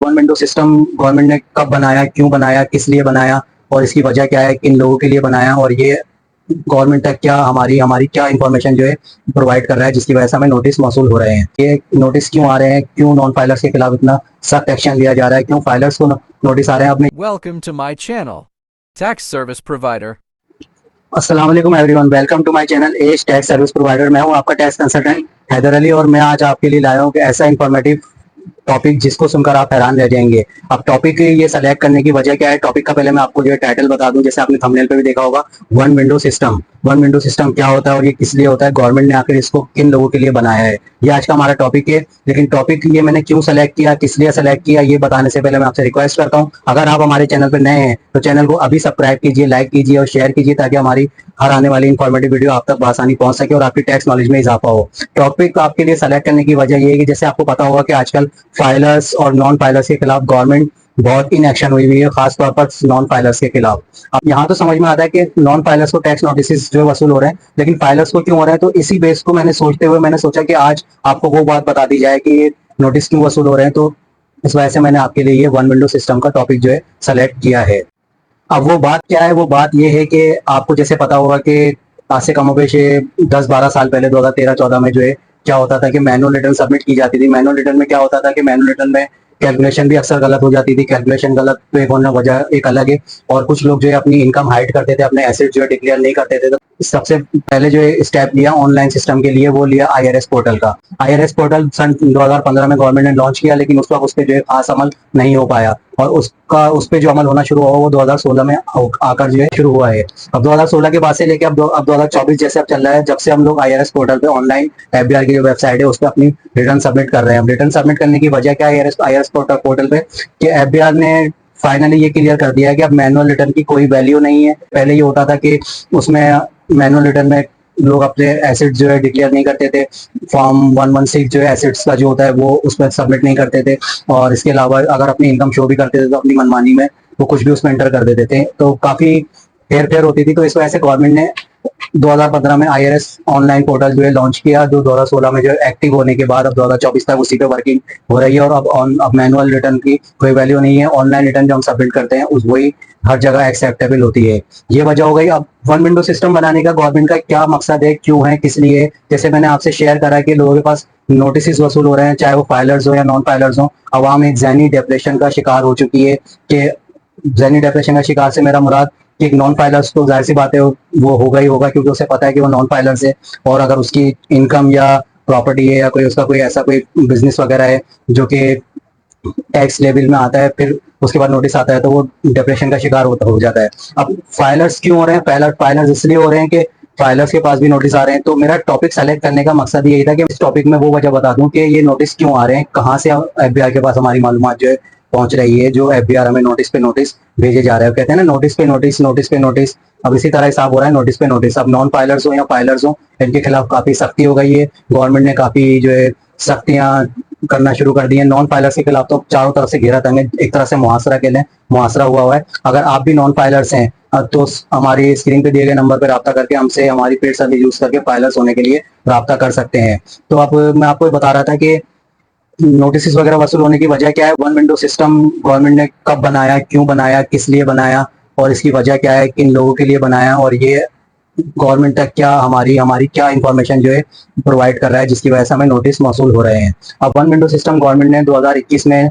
One window system government ने कब बनाया, क्यों बनाया, किस लिए बनाया और इसकी वजह क्या है, किन लोगों के लिए बनाया और ये गवर्नमेंट तक क्या हमारी हमारी क्या इंफॉर्मेशन जो है प्रोवाइड कर रहा है, जिसकी वजह से हमें नोटिस मौसूल हो रहे हैं। ये नोटिस क्यों आ रहे हैं, क्यों नॉन फाइलर्स के खिलाफ इतना सख्त एक्शन लिया जा रहा है, क्यों फाइलर्स को नोटिस आ रहे हैं अपने। Welcome to my channel, Tax Service Provider. अस्सलाम वालेकुम everyone, welcome to my channel as tax service provider. मैं हूं आपका टैक्स कंसल्टेंट हैदर अली और मैं आज आपके लिए लाया हूं कि ऐसा इंफॉर्मेटिव टॉपिक जिसको सुनकर आप हैरान रह जाएंगे। अब टॉपिक ये सेलेक्ट करने की वजह क्या है, टॉपिक का पहले मैं आपको जो है टाइटल बता दूं। जैसे आपने थंबनेल पे भी देखा होगा, one window system. One window system क्या होता है और ये किस लिए होता है, गवर्नमेंट ने आखिर इसको किन लोगों के लिए बनाया है, ये आज का हमारा टॉपिक है। लेकिन टॉपिक ये मैंने क्यों सेलेक्ट किया, किस लिए सेलेक्ट किया, ये बताने से पहले मैं आपसे रिक्वेस्ट करता हूँ, अगर आप हमारे चैनल पर नए हैं तो चैनल को अभी सब्सक्राइब कीजिए, लाइक कीजिए और शेयर कीजिए ताकि हमारी हर आने वाली इंफॉर्मेटिव वीडियो आप तक आसानी पहुंच सके और आपकी टैक्स नॉलेज में इजाफा हो। टॉपिक आपके लिए सेलेक्ट करने की वजह ये है कि जैसे आपको पता होगा कि आजकल फाइलर्स और नॉन फाइलर्स के खिलाफ गवर्नमेंट बहुत इन एक्शन हुई हुई है, खासतौर पर नॉन फाइलर्स के खिलाफ। अब यहाँ तो समझ में आता है कि नॉन फाइलर्स को टैक्स नोटिस जो वसूल हो रहे हैं, लेकिन फाइलर्स को क्यों हो रहे हैं, तो इसी बेस को मैंने सोचते हुए मैंने सोचा कि आज आपको वो बात बता दी जाए कि ये नोटिस क्यों वसूल हो रहे हैं। तो इस वजह से मैंने आपके लिए ये वन विंडो सिस्टम का टॉपिक जो है सेलेक्ट किया है। अब वो बात क्या है, वो बात ये है कि आपको जैसे पता होगा कि आज से कमोबेश 10-12 साल पहले 2013-14 में जो है क्या होता था कि मैनुअल रिटर्न सबमिट की जाती थी। मैनुअल रिटर्न में क्या होता था कि मैनुअल रिटर्न में कैलकुलेशन भी अक्सर गलत हो जाती थी। कैलकुलेशन गलत तो एक होना वजह एक अलग है, और कुछ लोग जो है अपनी इनकम हाइड करते थे, अपने एसेट जो है डिक्लेयर नहीं करते थे। तो सबसे पहले जो है स्टेप लिया ऑनलाइन सिस्टम के लिए, वो लिया आईआरएस पोर्टल का। आईआरएस पोर्टल सन 2015 में गवर्नमेंट ने लॉन्च किया, लेकिन उस वक्त उस पर जो है खास अमल नहीं हो पाया और उस पे जो अमल होना शुरू हुआ वो 2016 में आकर जो है शुरू हुआ है। अब 2016 के बाद से लेके अब 2024 जैसे अब चल रहा है, जब से हम लोग आईआरएस पोर्टल पे ऑनलाइन एफबीआर की जो वेबसाइट है उस पर अपनी रिटर्न सबमिट कर रहे हैं। रिटर्न सबमिट करने की वजह क्या है आईआरएस पोर्टल पे कि एफबीआर ने फाइनली ये क्लियर कर दिया है कि अब मैनुअल रिटर्न की कोई वैल्यू नहीं है। पहले ये होता था कि उसमें मैनुअल रिटर्न में लोग अपने एसेट जो है डिक्लेयर नहीं करते थे, फॉर्म 116 जो है एसेट्स का जो होता है वो उसमें सबमिट नहीं करते थे, और इसके अलावा अगर अपनी इनकम शो भी करते थे तो अपनी मनमानी में वो कुछ भी उसमें एंटर कर देते थे, तो काफी हेर फेर होती थी। तो इस वजह से गवर्नमेंट ने 2015 में आईआरएस ऑनलाइन पोर्टल जो है लॉन्च किया, जो 2016 में जो एक्टिव होने के बाद अब 2024 तक उसी पे वर्किंग हो रही है। और अब मैनुअल रिटर्न की कोई वैल्यू नहीं है, ऑनलाइन रिटर्न जो हम सबमिट करते हैं उस वही हर जगह एक्सेप्टेबल होती है। ये वजह हो गई। अब वन विंडो सिस्टम बनाने का गवर्नमेंट का क्या मकसद है, क्यों है, किस लिए? जैसे मैंने आपसे शेयर करा कि लोगों के पास नोटिस वसूल हो रहे हैं, चाहे वो फाइलर्स हो या नॉन फाइलर्स हो। अवाम एक जहनी डिप्रेशन का शिकार हो चुकी है कि जहनी डिप्रेशन का शिकार से मेरा मुराद कि एक नॉन फाइलर्स तो जाहिर सी बात है वो होगा ही होगा, क्योंकि उसे पता है कि वो नॉन फाइलर्स है, और अगर उसकी इनकम या प्रॉपर्टी है या कोई उसका कोई ऐसा कोई बिजनेस वगैरह है जो कि टैक्स लेवल में आता है, फिर उसके बाद नोटिस आता है तो वो डिप्रेशन का शिकार हो जाता है। अब फाइलर्स क्यों हो रहे हैं? फाइलर्स इसलिए हो रहे हैं कि फाइलर्स के पास भी नोटिस आ रहे हैं। तो मेरा टॉपिक सेलेक्ट करने का मकसद यही था कि इस टॉपिक में वो वजह बता दूं कि ये नोटिस क्यों आ रहे हैं, कहाँ से एफबीआर के पास हमारी मालूमात जो है पहुंच रही है, जो एफबीआर हमें नोटिस पे नोटिस भेजे जा रहे हैं। कहते हैं ना, नोटिस पे नोटिस, नोटिस पे नोटिस। अब इसी तरह हिसाब हो रहा है नोटिस पे नोटिस। अब नॉन फाइलर्स हो या फाइलर्स हो, इनके खिलाफ काफी सख्ती हो गई है। गवर्नमेंट ने काफी जो है सख्तियां करना शुरू कर दी है। नॉन फाइलर्स के खिलाफ तो चारों तरफ से घेरा तंग है, एक तरह से मुहासरा के लिए मुहासरा हुआ है। अगर आप भी नॉन फाइलर्स हैं तो हमारी स्क्रीन पे दिए गए नंबर पर रब्ता करके हमसे हमारी पेड सर्विस यूज करके फाइलर्स होने के लिए रब्ता कर सकते हैं। तो अब मैं आपको बता रहा था कि नोटिस वगैरह वसूल होने की वजह क्या है, वन विंडो सिस्टम गवर्नमेंट ने कब बनाया, क्यों बनाया, किस लिए बनाया और इसकी वजह क्या है, किन लोगों के लिए बनाया और ये गवर्नमेंट तक क्या हमारी हमारी क्या इंफॉर्मेशन जो है प्रोवाइड कर रहा है, जिसकी वजह से हमें नोटिस मौसूल हो रहे हैं। अब वन विंडो सिस्टम गवर्नमेंट ने 2021 में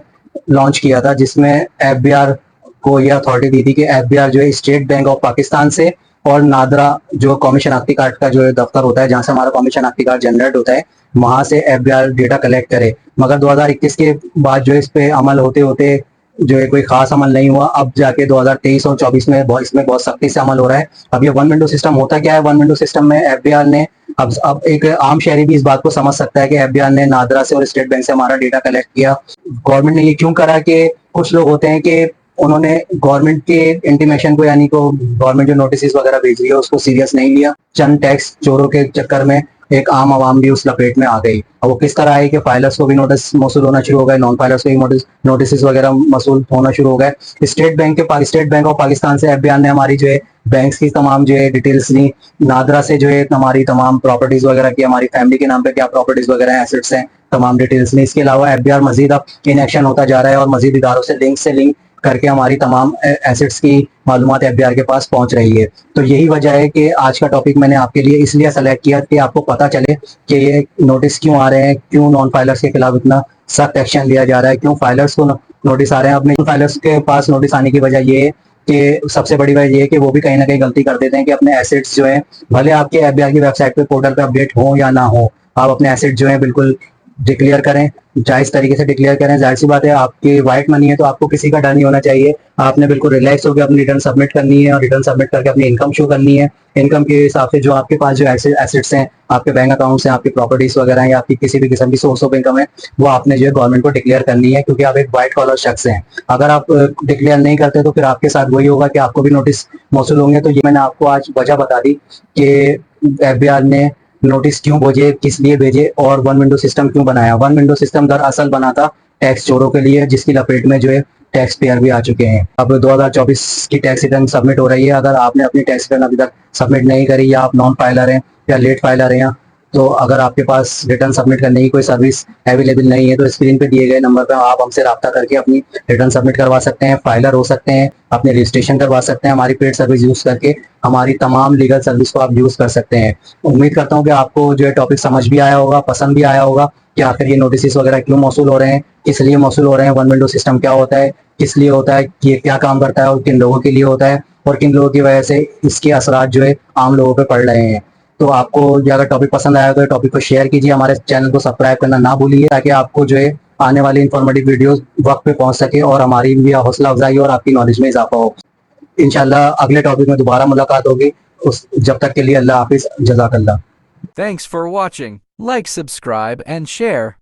लॉन्च किया था, जिसमें एफबीआर को यह अथॉरिटी दी थी कि एफबीआर जो है स्टेट बैंक ऑफ पाकिस्तान से और नादरा जो कौमी शनाख्ती कार्ड का जो है दफ्तर होता है, जहां से हमारा कौमी शनाख्ती कार्ड जनरेट होता है, वहां से एफबीआर डेटा कलेक्ट करे। मगर 2021 के बाद जो है इस पे अमल होते होते जो है कोई खास अमल नहीं हुआ। अब जाके 2023 और 24 में इसमें बहुत सख्ती से अमल हो रहा है। अब ये वन विंडो सिस्टम होता क्या है? वन विंडो सिस्टम में एफबीआर ने अब एक आम शहरी भी इस बात को समझ सकता है कि एफबीआर ने नादरा से और स्टेट बैंक से हमारा डेटा कलेक्ट किया। गवर्नमेंट ने ये क्यों करा कि कुछ लोग होते हैं कि उन्होंने गवर्नमेंट के इंटीमेशन को, यानी को गवर्नमेंट जो नोटिस वगैरह भेज रही है उसको सीरियस नहीं लिया। चंद टैक्स चोरों के चक्कर में एक आम आवाम भी उस लपेट में आ गई। अब वो किस तरह आई कि फाइलर्स को भी नोटिस मौसूल होना शुरू हो गए, नॉन फाइलर्स को भी नोटिस वगैरह मौसूल होना शुरू हो गए। स्टेट बैंक ऑफ पाकिस्तान से एफबीआई ने हमारी जो है बैंक्स की तमाम जो है डिटेल्स ली, नादरा से जो है हमारी तमाम प्रॉपर्टीज वगैरह की, हमारी फैमिली के नाम पे क्या प्रॉपर्टीज वगैरह एसेट्स हैं, तमाम डिटेल्स ली। इसके अलावा एफबीआई मजीद अब इन एक्शन होता जा रहा है और मजीद इदारों से लिंक करके हमारी तमाम एसेट्स की मालूमात एफबीआर के पास पहुंच रही है। तो यही वजह है कि आज का टॉपिक मैंने आपके लिए इसलिए सेलेक्ट किया कि आपको पता चले कि ये नोटिस क्यों आ रहे हैं, क्यों नॉन फाइलर्स के खिलाफ इतना सख्त एक्शन लिया जा रहा है, क्यों फाइलर्स को नोटिस आ रहे हैं। अपने फाइलर्स के पास नोटिस आने की वजह ये है कि सबसे बड़ी वजह ये है कि वो भी कहीं ना कहीं गलती कर देते हैं कि अपने एसेट्स जो है, भले आपके एफबीआई की वेबसाइट पे पोर्टल पे अपडेट हो या ना हो, आप अपने एसेट जो है बिल्कुल डिक्लेयर करें, जायज तरीके से डिक्लेयर करें। जाहिर सी बात है, आपकी व्हाइट मनी है तो आपको किसी का डर नहीं होना चाहिए। आपने बिल्कुल रिलैक्स होकर अपनी रिटर्न सबमिट करनी है और रिटर्न सबमिट करके अपनी इनकम शो करनी है। इनकम के हिसाब से जो आपके पास जो एसेट्स हैं, आपके बैंक अकाउंट्स हैं, आपकी प्रॉपर्टीज वगैरह हैं, या आपकी किसी भी किस्म की सोर्स ऑफ इनकम है, वो आपने जो है गवर्नमेंट को डिक्लेयर करनी है, क्योंकि आप एक व्हाइट कॉलर शख्स हैं। अगर आप डिक्लेयर नहीं करते तो फिर आपके साथ वही होगा कि आपको भी नोटिस मौसूल होंगे। तो ये मैंने आपको आज वजह बता दी कि एफबीआई ने नोटिस क्यों भेजे, किस लिए भेजे और वन विंडो सिस्टम क्यों बनाया। वन विंडो सिस्टम दरअसल बना था टैक्स चोरों के लिए, जिसकी लपेट में जो है टैक्स पेयर भी आ चुके हैं। अब 2024 की टैक्स रिटर्न सबमिट हो रही है। अगर आपने अपनी टैक्स रिटर्न अभी तक सबमिट नहीं करी, या आप नॉन फाइलर हैं या लेट फाइलर हैं, तो अगर आपके पास रिटर्न सबमिट करने की कोई सर्विस अवेलेबल नहीं है तो स्क्रीन पे दिए गए नंबर पर आप हमसे रब्ता करके अपनी रिटर्न सबमिट करवा सकते हैं, फाइलर हो सकते हैं, अपने रजिस्ट्रेशन करवा सकते हैं। हमारी पेड सर्विस यूज करके हमारी तमाम लीगल सर्विस को आप यूज कर सकते हैं। उम्मीद करता हूँ कि आपको जो है टॉपिक समझ भी आया होगा, पसंद भी आया होगा कि आखिर ये नोटिस वगैरह क्यों मौसूल हो रहे हैं, किस लिए मौसूल हो रहे हैं, वन विंडो सिस्टम क्या होता है, किस लिए होता है, ये क्या काम करता है और किन लोगों के लिए होता है, और किन लोगों की वजह से इसके असरात जो है आम लोगों पे पड़ रहे हैं। तो आपको ये अगर टॉपिक पसंद आया तो टॉपिक को शेयर कीजिए, हमारे चैनल को सब्सक्राइब करना ना भूलिए, ताकि आपको जो है आने वाली इंफॉर्मेटिव वीडियोस वक्त पे पहुंच सके और हमारी भी हौसला अफजाई और आपकी नॉलेज में इजाफा हो। इंशाल्लाह अगले टॉपिक में दोबारा मुलाकात होगी। उस जब तक के लिए अल्लाह हाफिज, जज़ाकल्लाह। Thanks for watching. Like, subscribe, and share.